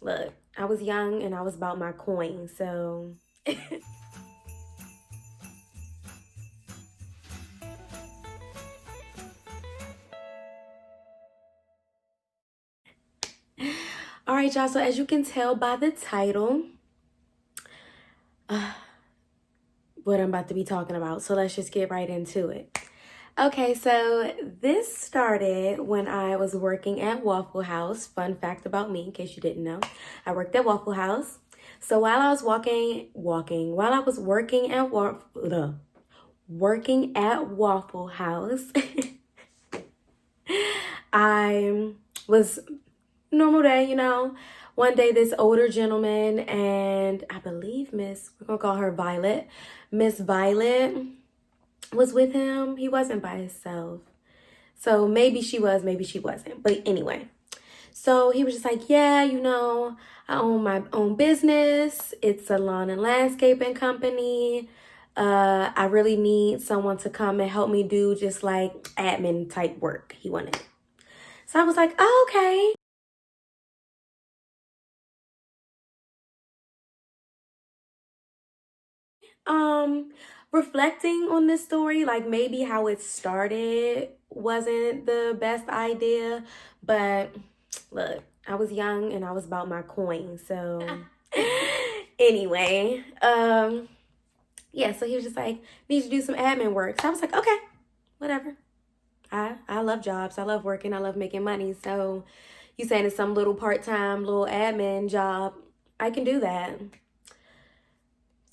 Look, I was young and I was about my coin, so. All right, y'all, so as you can tell by the title, what I'm about to be talking about, so let's just get right into it. Okay, so this started when I was working at Waffle House. Fun fact about me, in case you didn't know, I worked at Waffle House. So while I was while I was working at Waffle House, I was normal day, One day, this older gentleman, and I believe we're gonna call her Violet, Miss Violet was with him. He wasn't by himself. So maybe she was, maybe she wasn't. But anyway, so he was just like, yeah, I own my own business. It's a lawn and landscaping company. I really need someone to come and help me do just like admin type work, he wanted. So I was like, oh, okay. Reflecting on this story, like maybe how it started wasn't the best idea, but look, I was young and I was about my coin, so anyway, yeah, so he was just like, need to do some admin work. So I was like, okay, whatever. I love jobs. I love working. I love making money. So you saying it's some little part-time little admin job, I can do that.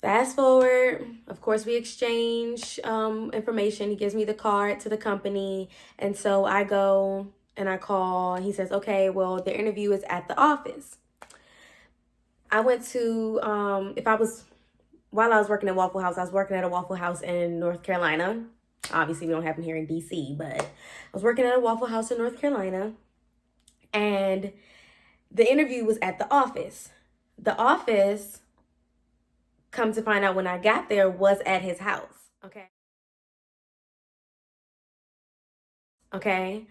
Fast forward, of course, we exchange information. He gives me the card to the company. And so I go and I call. He says, okay, well, the interview is at the office. I went to, while I was working at Waffle House, I was working at a Waffle House in North Carolina. Obviously, we don't have them here in DC, but I was working at a Waffle House in North Carolina. And the interview was at the office. The office, come to find out when I got there, was at his house. Okay.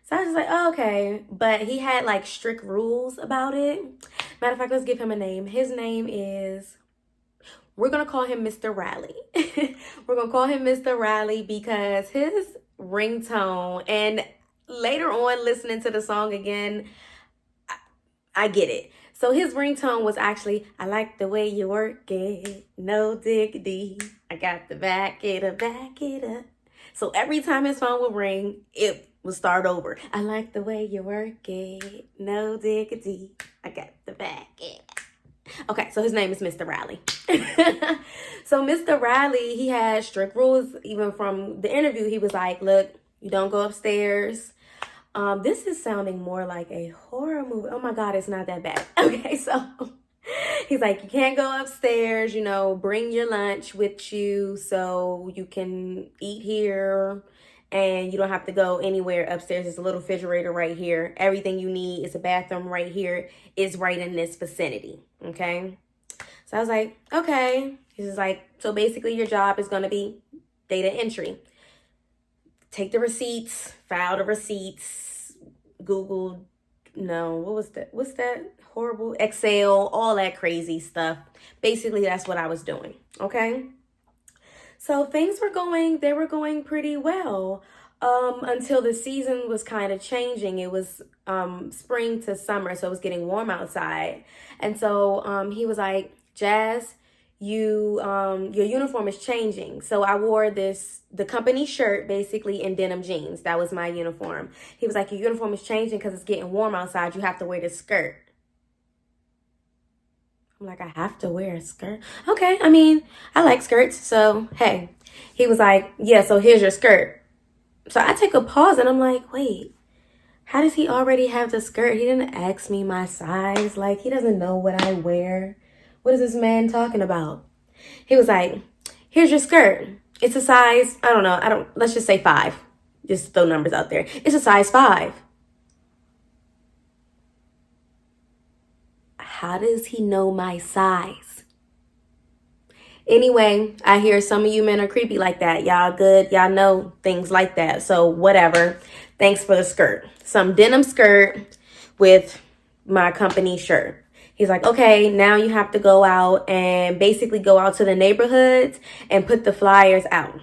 So I was just like, oh, okay. But he had like strict rules about it. Matter of fact, let's give him a name. His name is, we're going to call him Mr. Riley. We're going to call him Mr. Riley because his ringtone, and later on listening to the song again, I get it. So his ringtone was actually, I like the way you work it, no diggity. I got to back it up, back it up. So every time his phone would ring, it would start over. I like the way you work it, no diggity. I got to back it up. Okay, so his name is Mr. Riley. So Mr. Riley, he had strict rules. Even from the interview, he was like, look, you don't go upstairs. This is sounding more like a horror movie. Oh my God, it's not that bad. Okay, so he's like, you can't go upstairs, bring your lunch with you so you can eat here and you don't have to go anywhere upstairs. There's a little refrigerator right here. Everything you need is a bathroom right here. Is right in this vicinity, okay? So I was like, okay. He's like, so basically your job is going to be data entry. Take the receipts, file the receipts, Google, no, what's that horrible, Excel, all that crazy stuff. Basically, that's what I was doing, okay? So things were going pretty well until the season was kind of changing. It was spring to summer, so it was getting warm outside. And so he was like, Jazz, your uniform is changing. So I wore the company shirt basically in denim jeans. That was my uniform. He was like, your uniform is changing because it's getting warm outside. You have to wear this skirt. I'm like, I have to wear a skirt? Okay, I mean, I like skirts, so hey. He was like, yeah, so here's your skirt. So I take a pause and I'm like, wait, how does he already have the skirt? He didn't ask me my size. Like, he doesn't know what I wear. What is this man talking about? He was like, here's your skirt. It's a size, let's just say 5. Just throw numbers out there. It's a size 5. How does he know my size? Anyway, I hear some of you men are creepy like that. Y'all good. Y'all know things like that. So whatever. Thanks for the skirt. Some denim skirt with my company shirt. He's like, okay, now you have to go out and basically go out to the neighborhoods and put the flyers out.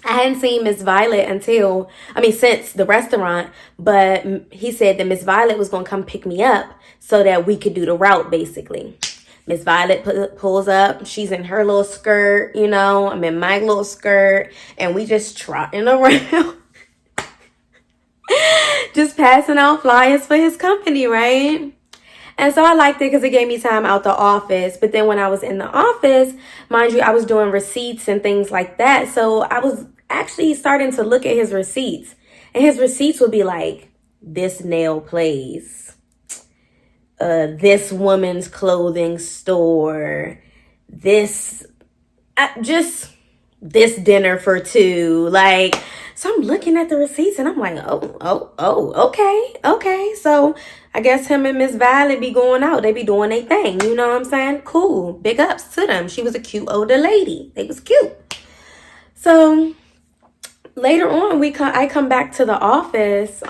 I hadn't seen Miss Violet since the restaurant, but he said that Miss Violet was going to come pick me up so that we could do the route, basically. Miss Violet pulls up. She's in her little skirt, I'm in my little skirt, and we just trotting around. Just passing out flyers for his company, right? And so I liked it because it gave me time out the office. But then when I was in the office, mind you, I was doing receipts and things like that. So I was actually starting to look at his receipts. And his receipts would be like, this nail place, this woman's clothing store, this dinner for two. So I'm looking at the receipts and I'm like, okay. So I guess him and Miss Violet be going out. They be doing their thing. You know what I'm saying? Cool. Big ups to them. She was a cute older lady. They was cute. So later on, I come back to the office,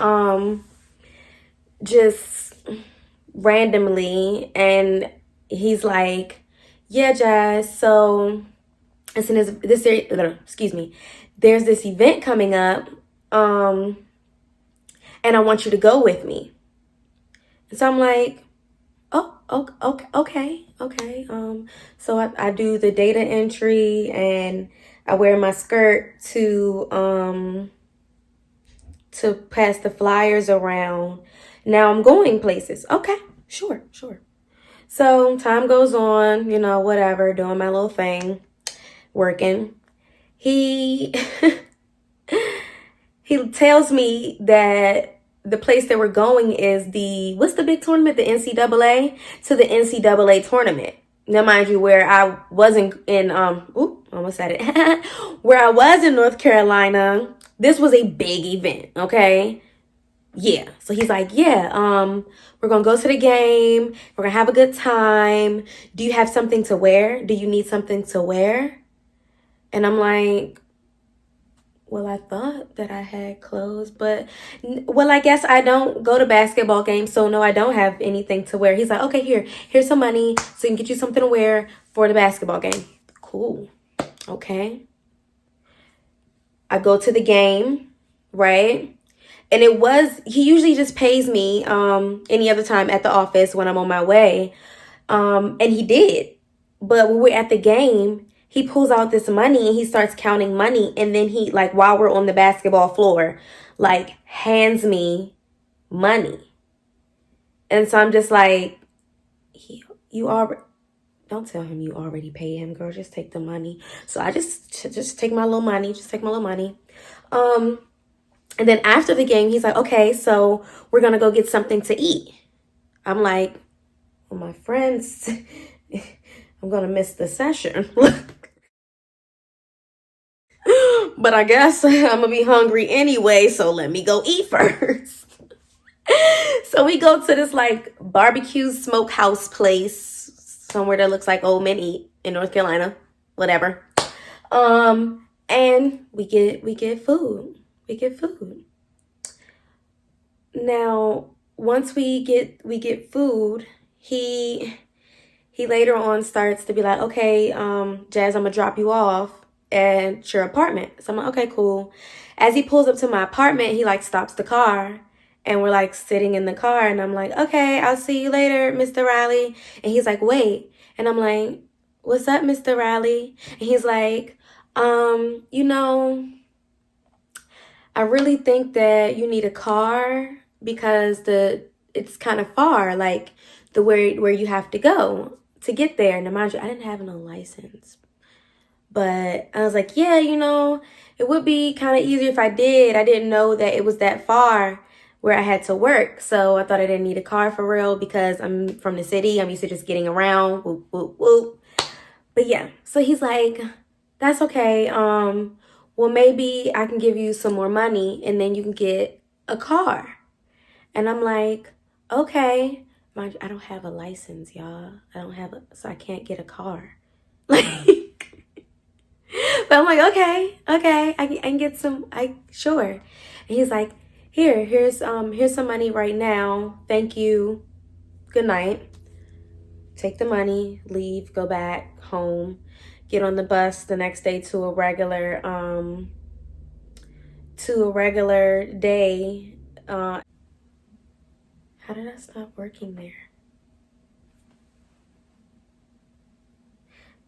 just randomly, and he's like, yeah, Jazz, so it's in there's this event coming up, and I want you to go with me. And so I'm like, okay. So I do the data entry and I wear my skirt to pass the flyers around. Now I'm going places. Okay, sure. So time goes on, whatever, doing my little thing, working. He tells me that the place that we're going is what's the big tournament? The NCAA, to the NCAA tournament. Now, mind you, where I wasn't in, almost said it, where I was in North Carolina, this was a big event, okay? Yeah. So he's like, yeah, we're going to go to the game. We're going to have a good time. Do you have something to wear? Do you need something to wear? And I'm like, well, I thought that I had clothes, but, I guess I don't go to basketball games, so no, I don't have anything to wear. He's like, okay, here's some money so you can get you something to wear for the basketball game. Cool. Okay. I go to the game, right? And he usually just pays me any other time at the office when I'm on my way. And he did. But when we're at the game, he pulls out this money and he starts counting money. And then he, while we're on the basketball floor, hands me money. And so I'm just like, don't tell him you already paid him, girl. Just take the money. So I just take my little money. And then after the game, he's like, okay, so we're going to go get something to eat. I'm like, well, my friends, I'm going to miss the session. But I guess I'm going to be hungry anyway, so let me go eat first. So we go to this barbecue smokehouse place, somewhere that looks like Old Men Eat in North Carolina, whatever. And we get food. Now, once we get food, he later on starts to be like, okay, Jazz, I'm gonna drop you off at your apartment. So I'm like, okay, cool. As he pulls up to my apartment, he stops the car, and we're sitting in the car, and I'm like, okay, I'll see you later, Mr. Riley. And he's like, wait. And I'm like, what's up, Mr. Riley? And he's like, I really think that you need a car because it's kind of far, where you have to go to get there. Now, mind you, I didn't have no license. But I was like, yeah, it would be kind of easier if I did. I didn't know that it was that far where I had to work. So I thought I didn't need a car for real because I'm from the city. I'm used to just getting around. Whoop, whoop, whoop. But yeah, so he's like, that's okay. Well, maybe I can give you some more money and then you can get a car. And I'm like, okay. Mind you, I don't have a license, y'all. So I can't get a car. But I'm like, okay, I can get some, sure. And he's like, here's some money right now. Thank you. Good night. take the money, leave, go back home, get on the bus the next day to a regular day. How did I stop working there?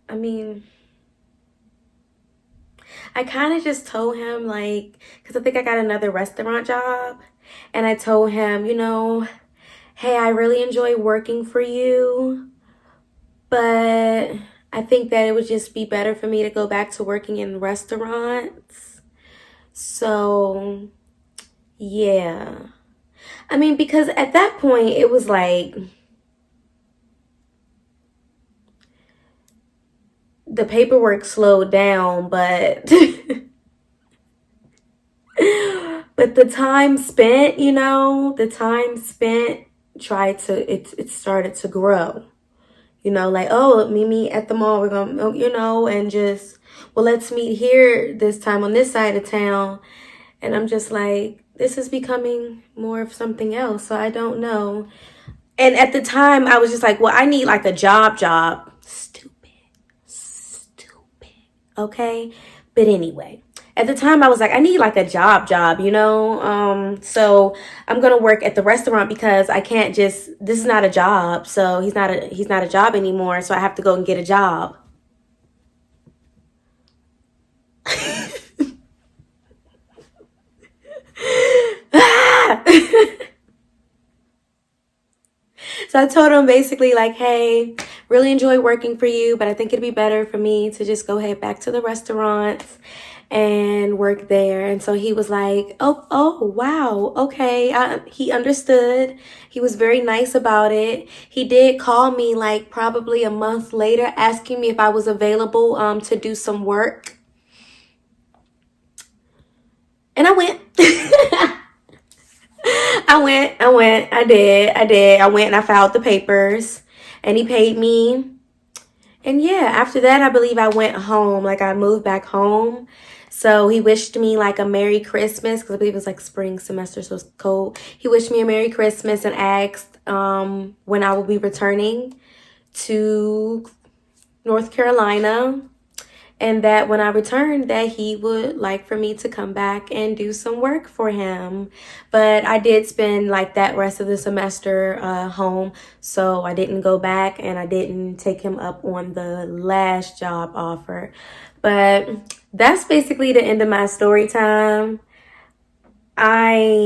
I mean, I kind of just told him, like, because I think I got another restaurant job. And I told him, you know, hey, I really enjoy working for you, but I think that it would just be better for me to go back to working in restaurants. So, yeah. I mean, because at that point, it was like the paperwork slowed down, but but the time spent, you know, the time spent it started to grow. You know, like, oh, meet me at the mall. We're going to, you know, and just, well, let's meet here this time on this side of town. And I'm just like, this is becoming more of something else. So I don't know. And at the time, I was just like, well, I need like a job. Stupid. Okay. But anyway, at the time I was like, I need like a job, you know? So I'm going to work at the restaurant because I can't just, this is not a job. So he's not a job anymore. So I have to go and get a job. So I told him basically like, hey, really enjoy working for you, but I think it'd be better for me to just go head back to the restaurants and work there. And so he was like, oh, wow. Okay. He understood. He was very nice about it. He did call me like probably a month later asking me if I was available to do some work. And I went. I did. I went and I filed the papers and he paid me. And yeah, after that, I believe I went home. Like I moved back home. So he wished me like a Merry Christmas because I believe it was like spring semester, so it's cold. He wished me a Merry Christmas and asked when I will be returning to North Carolina. And that when I returned, that he would like for me to come back and do some work for him. But I did spend like that rest of the semester home. So I didn't go back and I didn't take him up on the last job offer. But that's basically the end of my story time. I'm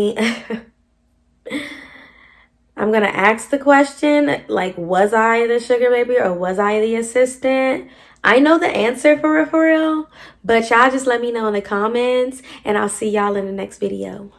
going to ask the question, like, was I the sugar baby or was I the assistant? I know the answer for real, but y'all just let me know in the comments and I'll see y'all in the next video.